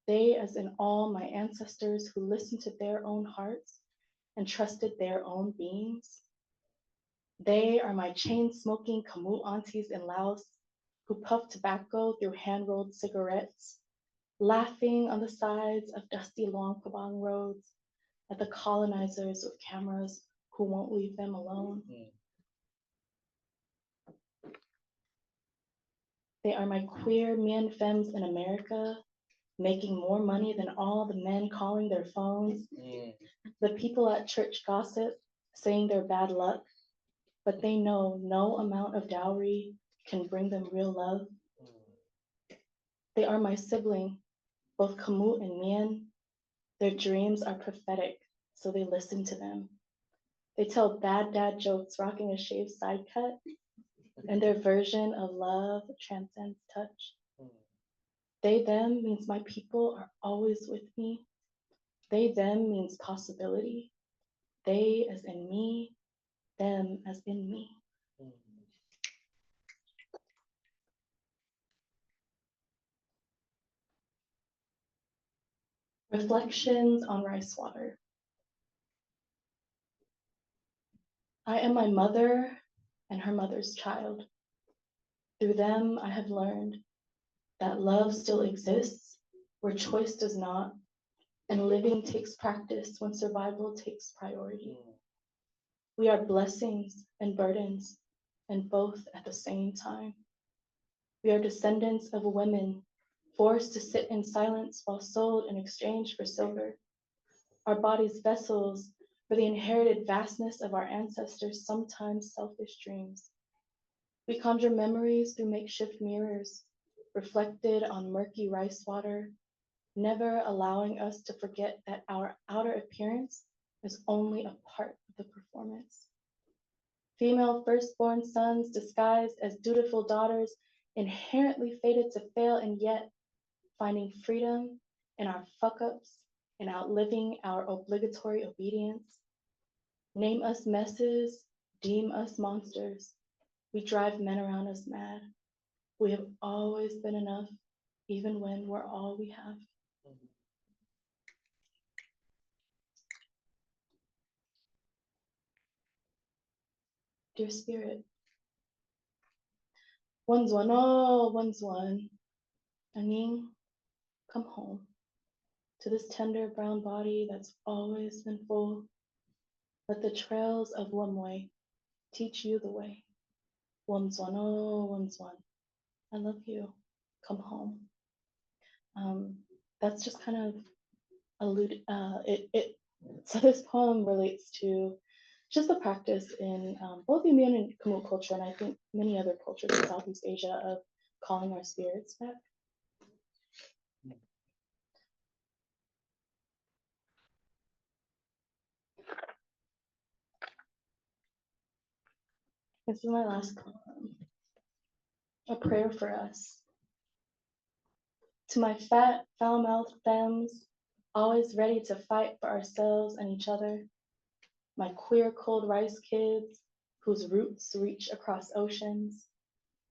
They as in all my ancestors who listened to their own hearts and trusted their own beings. They are my chain-smoking Khmu aunties in Laos who puff tobacco through hand-rolled cigarettes, laughing on the sides of dusty Luang Prabang roads at the colonizers with cameras who won't leave them alone. They are my queer Mien femmes in America, making more money than all the men calling their phones, the people at church gossip, saying they're bad luck, but they know no amount of dowry can bring them real love. They are my sibling, both Khmu and Mien. Their dreams are prophetic, so they listen to them. They tell bad dad jokes rocking a shaved side cut, and their version of love transcends touch. They, them means my people are always with me. They, them means possibility. They as in me, them as in me. Reflections on rice water. I am my mother and her mother's child. Through them, I have learned that love still exists where choice does not, and living takes practice when survival takes priority. We are blessings and burdens, and both at the same time. We are descendants of women forced to sit in silence while sold in exchange for silver. Our bodies vessels for the inherited vastness of our ancestors' sometimes selfish dreams. We conjure memories through makeshift mirrors, reflected on murky rice water, never allowing us to forget that our outer appearance is only a part of the performance. Female firstborn sons disguised as dutiful daughters, inherently fated to fail, and yet finding freedom in our fuck-ups and outliving our obligatory obedience. Name us messes, deem us monsters. We drive men around us mad. We have always been enough, even when we're all we have. Dear Spirit, one's one, oh, one's one. Aning, come home to this tender brown body that's always been full. Let the trails of Wamwe teach you the way. One's one, oh, one's one. I love you. Come home. That's just kind of so this poem relates to just the practice in both the Mien and Khmu culture, and I think many other cultures in Southeast Asia, of calling our spirits back. This is my last poem. A prayer for us. To my fat, foul-mouthed femmes, always ready to fight for ourselves and each other. My queer cold rice kids, whose roots reach across oceans.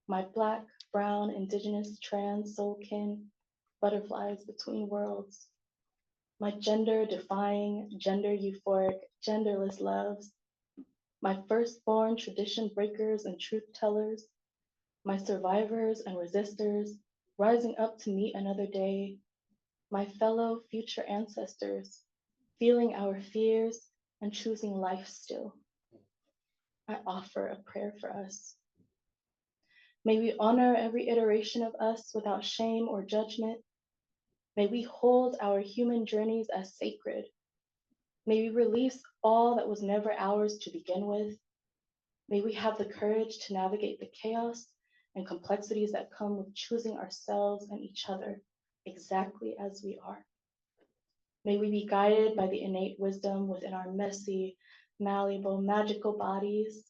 My Black, brown, indigenous, trans soul kin, butterflies between worlds. My gender-defying, gender-euphoric, genderless loves. My firstborn tradition breakers and truth tellers. My survivors and resistors, rising up to meet another day. My fellow future ancestors, feeling our fears and choosing life still. I offer a prayer for us. May we honor every iteration of us without shame or judgment. May we hold our human journeys as sacred. May we release all that was never ours to begin with. May we have the courage to navigate the chaos and complexities that come with choosing ourselves and each other exactly as we are. May we be guided by the innate wisdom within our messy, malleable, magical bodies.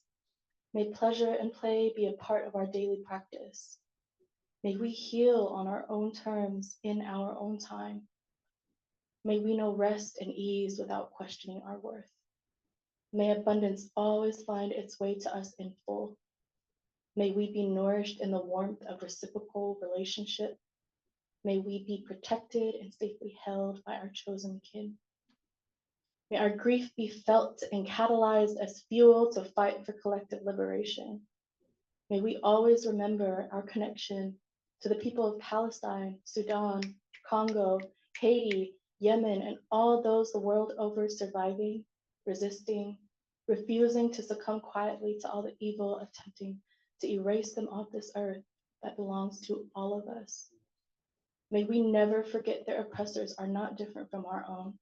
May pleasure and play be a part of our daily practice. May we heal on our own terms in our own time. May we know rest and ease without questioning our worth. May abundance always find its way to us in full. May we be nourished in the warmth of reciprocal relationship. May we be protected and safely held by our chosen kin. May our grief be felt and catalyzed as fuel to fight for collective liberation. May we always remember our connection to the people of Palestine, Sudan, Congo, Haiti, Yemen, and all those the world over surviving, resisting, refusing to succumb quietly to all the evil, attempting to erase them off this earth that belongs to all of us. May we never forget their oppressors are not different from our own.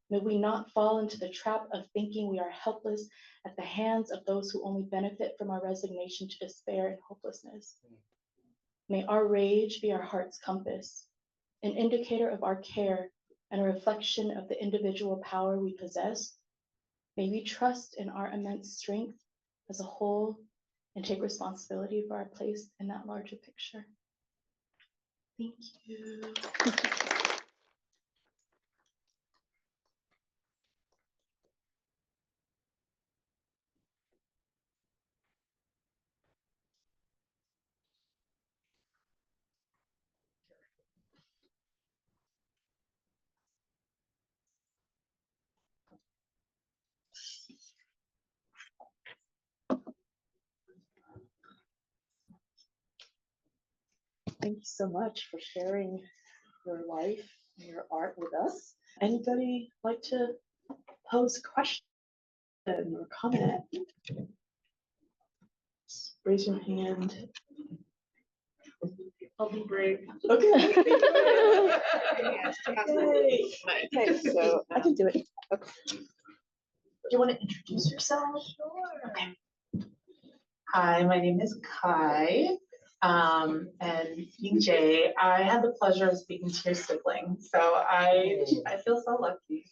May we not fall into the trap of thinking we are helpless at the hands of those who only benefit from our resignation to despair and hopelessness. May our rage be our heart's compass, an indicator of our care and a reflection of the individual power we possess. May we trust in our immense strength as a whole and take responsibility for our place in that larger picture. Thank you. Thank you so much for sharing your life and your art with us. Anybody like to pose a question or comment? Just raise your hand. I'll be brave. Okay. Yay. Okay, so I can do it. Okay. Do you want to introduce yourself? Sure. Okay. Hi, my name is Kai. And Nyingv Jae, I had the pleasure of speaking to your sibling, so I feel so lucky.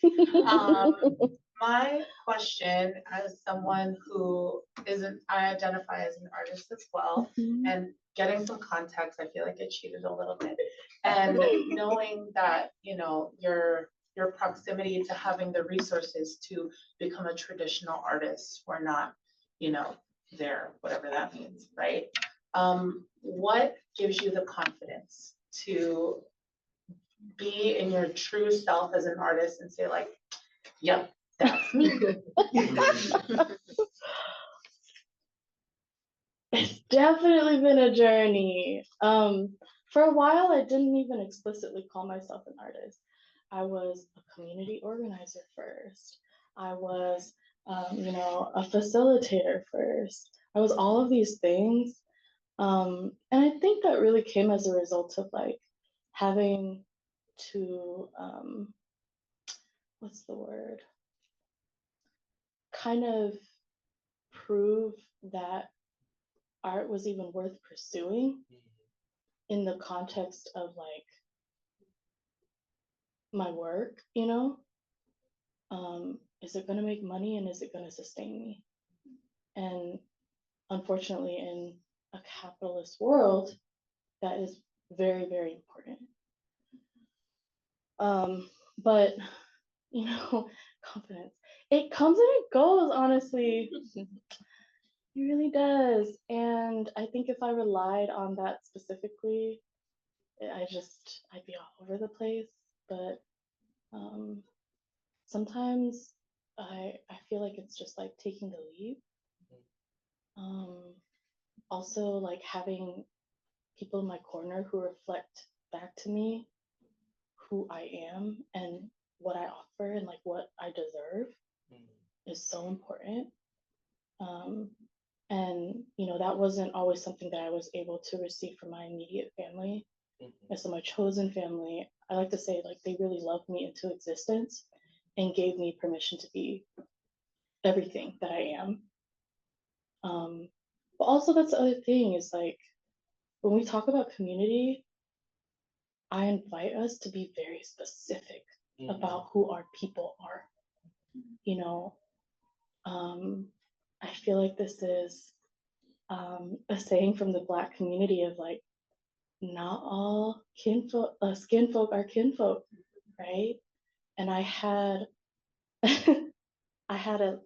My question, as someone who isn't, I identify as an artist as well, and getting some context, I feel like I cheated a little bit. And knowing that, you know, your proximity to having the resources to become a traditional artist, or not, you know, there, whatever that means, right? What gives you the confidence to be in your true self as an artist and say like, yep, that's me? It's definitely been a journey. For a while, I didn't even explicitly call myself an artist. I was a community organizer first. I was, you know, a facilitator first. I was all of these things. And I think that really came as a result of like having to, what's the word? Kind of prove that art was even worth pursuing in the context of like my work, you know? Is it gonna make money and is it gonna sustain me? And unfortunately, in a capitalist world, that is very, very important. But you know, confidence, it comes and it goes, honestly. It really does. And I think if I relied on that specifically, I'd be all over the place. But sometimes I feel like it's just like taking the leap. Also, like having people in my corner who reflect back to me who I am and what I offer and like what I deserve is so important. And, that wasn't always something that I was able to receive from my immediate family. And so my chosen family, I like to say, like, they really loved me into existence and gave me permission to be everything that I am. But also, that's the other thing is, like, when we talk about community, I invite us to be very specific about who our people are. I feel like this is a saying from the Black community of, like, not all kinfolk, skin folk are kinfolk, right? And I had I had a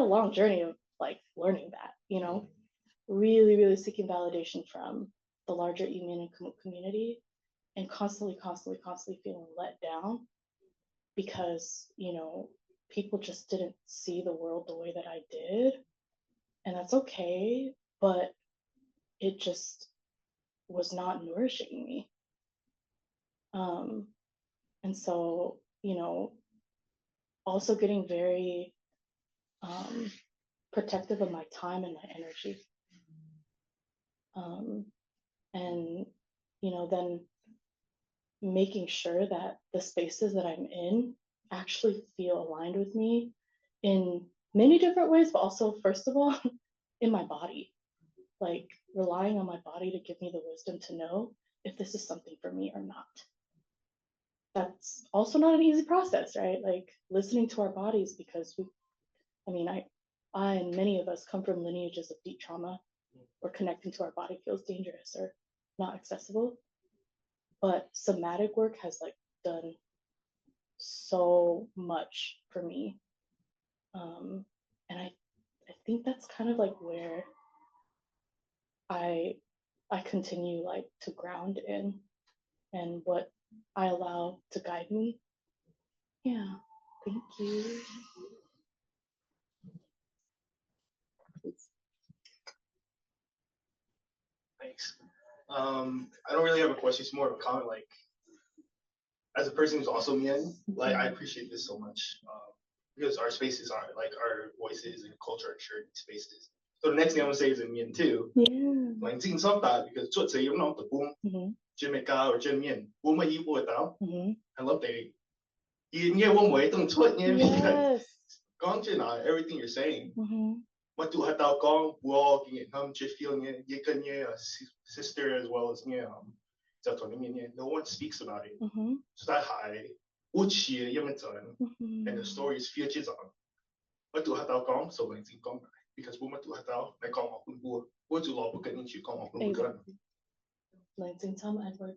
long journey of, like, learning that, really, really seeking validation from the larger Mien and Khmu community, and constantly feeling let down because, people just didn't see the world the way that I did. And that's okay, but it just was not nourishing me. And so, also getting very protective of my time and my energy. And, then making sure that the spaces that I'm in actually feel aligned with me in many different ways, but also, first of all, in my body, like relying on my body to give me the wisdom to know if this is something for me or not. That's also not an easy process, right? Like listening to our bodies, because I and many of us come from lineages of deep trauma where connecting to our body feels dangerous or not accessible. But somatic work has, like, done so much for me. And I think that's kind of like where I continue, like, to ground in, and what I allow to guide me. Yeah, thank you. Thanks. I don't really have a question. It's more of a comment. Like, as a person who's also Mien, like, I appreciate this so much because our spaces are like our voices and culture are shared spaces. So the next thing I'm gonna say is in Mien too. Yeah. Like, it's some that because what say you know the boom, Jamaica or Mien, boom my you boy down. I love that. You one way don't tweet Yes. gone to everything you're saying. What do I thought gone wall just feeling it you can sister as well as no one speaks about it. So that high and the story is futures on. What do I thought gone so when gone because woman do I thought they come up with what do law book and you come up with gun. Lansing Tom Edward,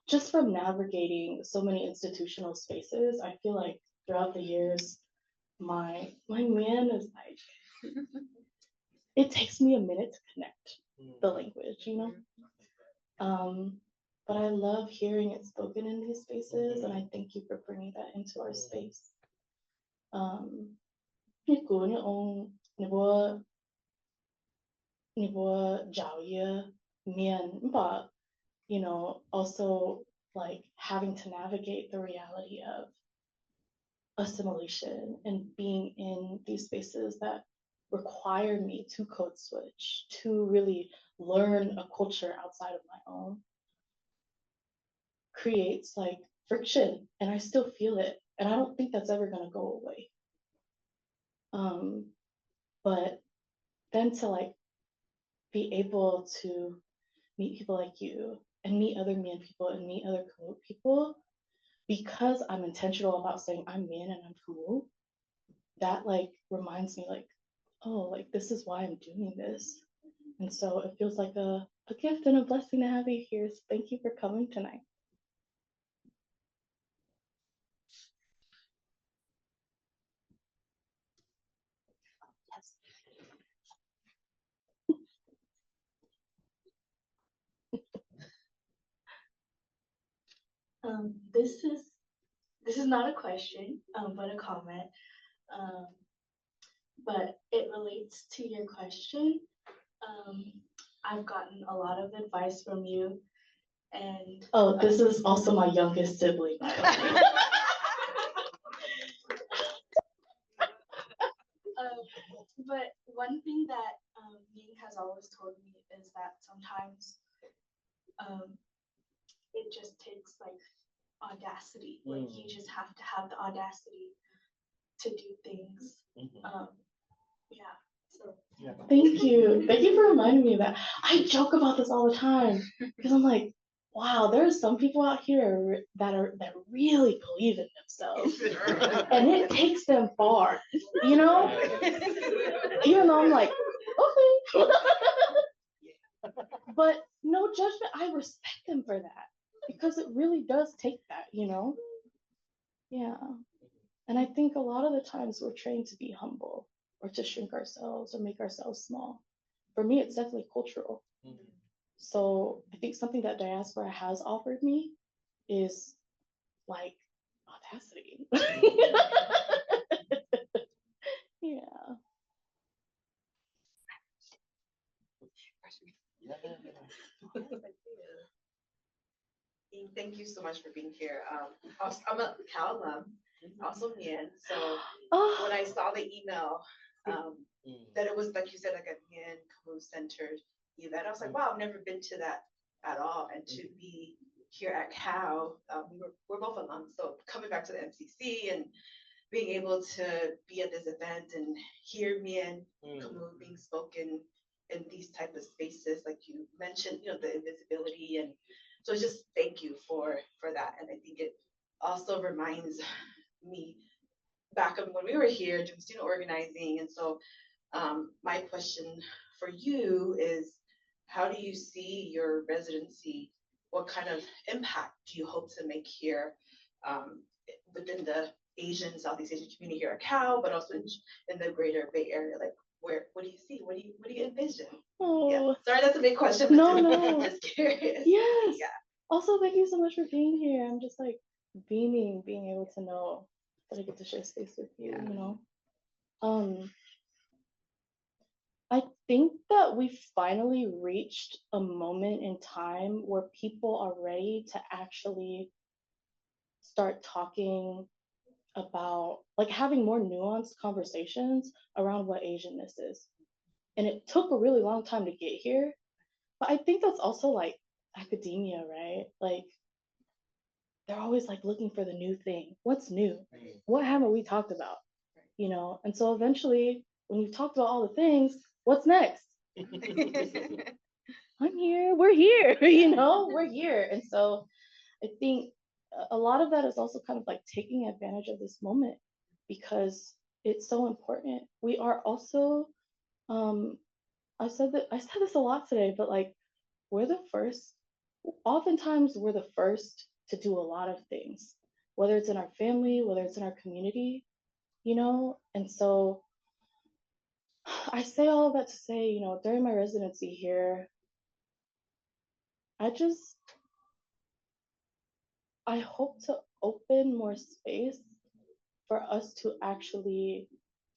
just from navigating so many institutional spaces, I feel like throughout the years, my man is like, it takes me a minute to connect the language, but I love hearing it spoken in these spaces, and I thank you for bringing that into our space. Also, like, having to navigate the reality of assimilation and being in these spaces that require me to code switch, to really learn a culture outside of my own, creates, like, friction, and I still feel it, and I don't think that's ever going to go away. But then to, like, be able to meet people like you and meet other Mien people and meet other Khmu people, because I'm intentional about saying I'm Mien and I'm Khmu, that, like, reminds me, like, oh, like, this is why I'm doing this. And so it feels like a gift and a blessing to have you here. So thank you for coming tonight. This is not a question, but a comment. But it relates to your question. I've gotten a lot of advice from you, and this is also my youngest sibling. that Mien has always told me is that sometimes it just takes like audacity. Like you just have to have the audacity to do things. Yeah. So thank you. Thank you for reminding me of that. I joke about this all the time because I'm like, wow, there's some people out here that really believe in themselves. And it takes them far, you know? Even though I'm like, okay. But no judgment. I respect them for that because it really does take that, you know? Yeah. And I think a lot of the times we're trained to be humble or to shrink ourselves or make ourselves small. For me, it's definitely cultural. So I think something that diaspora has offered me is like audacity. Yeah. Thank you so much for being here. Also, I'm a Cal alum, also Mien. So when I saw the email, that it was like you said, like a Mien Khmu centered event, I was like, wow, I've never been to that at all. And to be here at Cal, we're both alums. So coming back to the MCC and being able to be at this event and hear Mien Khmu being spoken in these type of spaces, like you mentioned, you know, the invisibility, and so just thank you for that. And I think it also reminds me back of when we were here doing student organizing. And so my question for you is, how do you see your residency? What kind of impact do you hope to make here within the Asian, Southeast Asian community here at Cal, but also in the greater Bay Area? Like, what do you see? What do you envision? Oh, yeah. Sorry, that's a big question. But no. Just curious. Yes. Yeah. Also, thank you so much for being here. I'm just like beaming, being able to know that I get to share space with you, you know? I think that we finally reached a moment in time where people are ready to actually start talking about, like, having more nuanced conversations around what Asianness is. And it took a really long time to get here. But I think that's also like academia, right? Like, they're always like looking for the new thing. What's new? What haven't we talked about? You know? And so eventually, when you've talked about all the things, what's next? I'm here, we're here, you know, we're here. And so I think a lot of that is also kind of like taking advantage of this moment because it's so important. We are also, I said this a lot today, but like oftentimes we're the first to do a lot of things, whether it's in our family, whether it's in our community, you know? And so I say all of that to say, you know, during my residency here, I hope to open more space for us to actually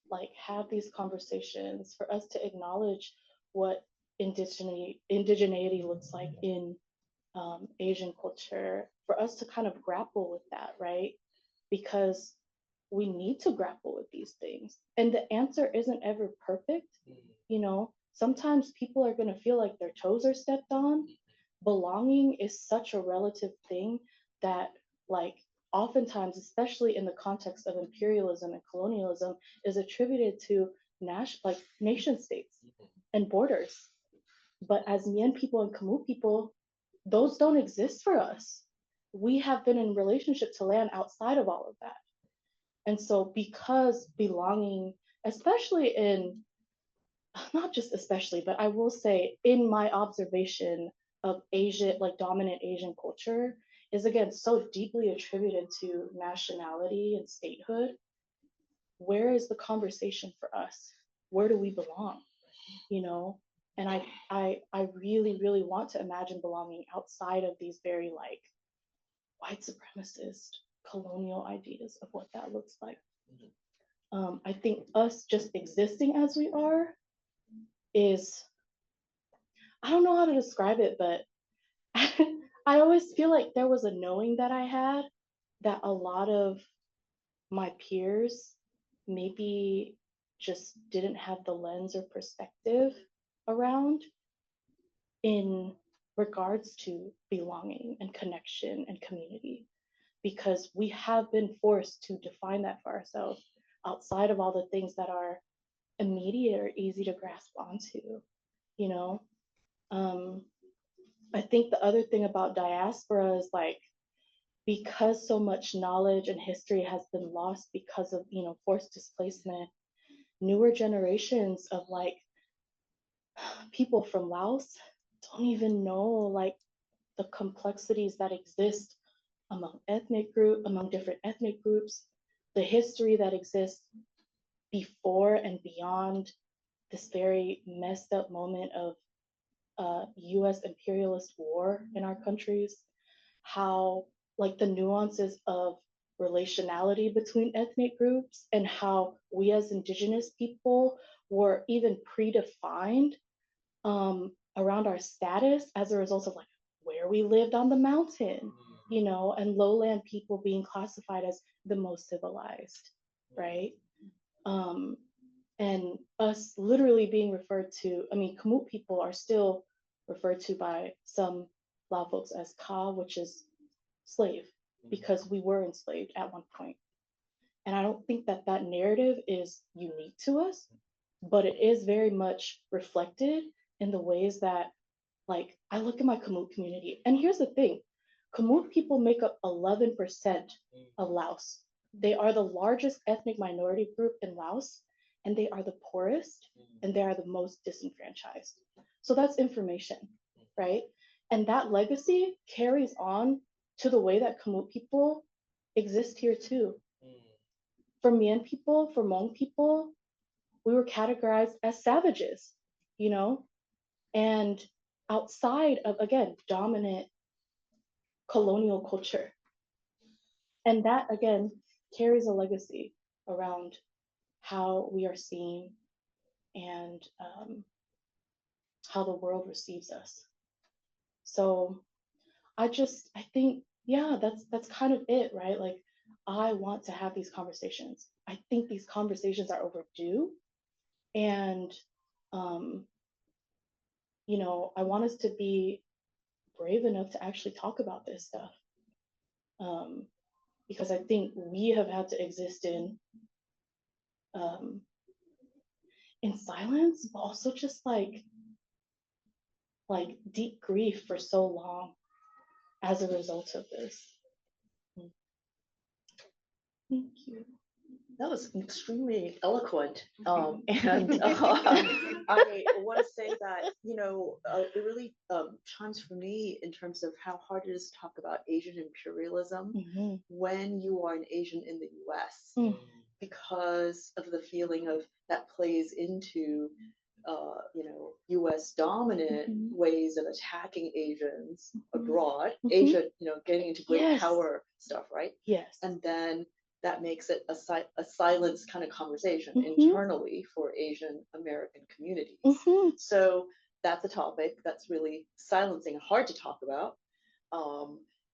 like have these conversations, for us to acknowledge what indigeneity looks like in Asian culture, for us to kind of grapple with that, right? Because we need to grapple with these things. And the answer isn't ever perfect, you know? Sometimes people are gonna feel like their toes are stepped on. Belonging is such a relative thing that, like, oftentimes, especially in the context of imperialism and colonialism, is attributed to nation states and borders. But as Mien people and Khmu people, those don't exist for us. We have been in relationship to land outside of all of that. And so because belonging, especially in, not just especially, but I will say in my observation of Asian, like dominant Asian culture, is again so deeply attributed to nationality and statehood. Where is the conversation for us? Where do we belong? You know? And I really, really want to imagine belonging outside of these very like white supremacist colonial ideas of what that looks like. I think us just existing as we are is, I don't know how to describe it, but I always feel like there was a knowing that I had that a lot of my peers maybe just didn't have the lens or perspective around in regards to belonging and connection and community, because we have been forced to define that for ourselves outside of all the things that are immediate or easy to grasp onto, you know? I think the other thing about diaspora is like, because so much knowledge and history has been lost because of, you know, forced displacement, newer generations of like people from Laos don't even know like the complexities that exist among different ethnic groups, the history that exists before and beyond this very messed up moment of US imperialist war in our countries, how like the nuances of relationality between ethnic groups and how we as indigenous people were even predefined around our status as a result of like where we lived on the mountain, you know, and lowland people being classified as the most civilized, right? And us literally being referred to, I mean, Khmu people are still referred to by some Lao folks as Ka, which is slave, because we were enslaved at one point. And I don't think that that narrative is unique to us, but it is very much reflected in the ways that, like, I look at my Khmu community, and here's the thing, Khmu people make up 11% of Laos. They are the largest ethnic minority group in Laos, and they are the poorest, and they are the most disenfranchised. So that's information, right? And that legacy carries on to the way that Khmu people exist here too. For Mien people, for Hmong people, we were categorized as savages, you know? And outside of, again, dominant colonial culture. And that, again, carries a legacy around how we are seen and how the world receives us. So I think, yeah, that's kind of it, right? Like, I want to have these conversations. I think these conversations are overdue. And, you know, I want us to be brave enough to actually talk about this stuff. Because I think we have had to exist in silence, but also just like deep grief for so long as a result of this. Thank you. That was extremely eloquent. And I want to say that, you know, it really chimes for me in terms of how hard it is to talk about Asian imperialism when you are an Asian in the US, because of the feeling of that plays into, you know, US dominant ways of attacking Asians abroad, Asia, you know, getting into great power stuff, right? Yes. And then that makes it a silence kind of conversation internally for Asian American communities. So that's a topic that's really silencing, hard to talk about.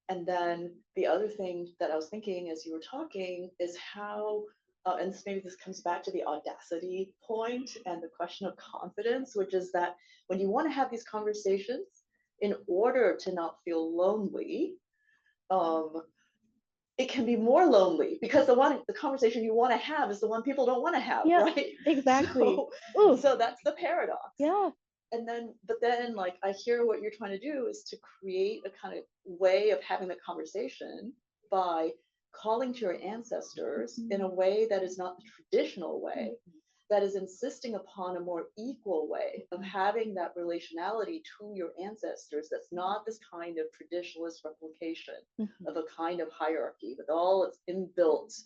And then the other thing that I was thinking as you were talking is how, and maybe this comes back to the audacity point and the question of confidence, which is that when you want to have these conversations, in order to not feel lonely, it can be more lonely because the conversation you want to have is the one people don't want to have, right? Exactly. So that's the paradox. Yeah. And then, but then, like, I hear what you're trying to do is to create a kind of way of having the conversation by calling to your ancestors in a way that is not the traditional way, that is insisting upon a more equal way of having that relationality to your ancestors that's not this kind of traditionalist replication of a kind of hierarchy with all its inbuilt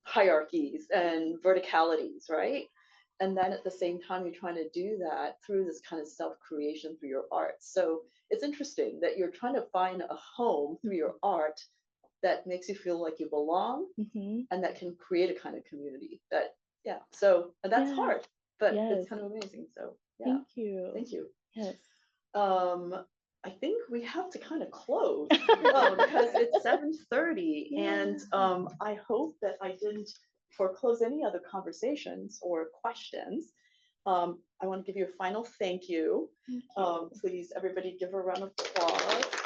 hierarchies and verticalities, right? And then at the same time, you're trying to do that through this kind of self-creation through your art. So it's interesting that you're trying to find a home through your art that makes you feel like you belong and that can create a kind of community that, so that's hard, but it's kind of amazing. So Thank you. Thank you. Yes. I think we have to kind of close because it's 7:30, and I hope that I didn't foreclose any other conversations or questions, I want to give you a final thank you. Please, everybody give her a round of applause.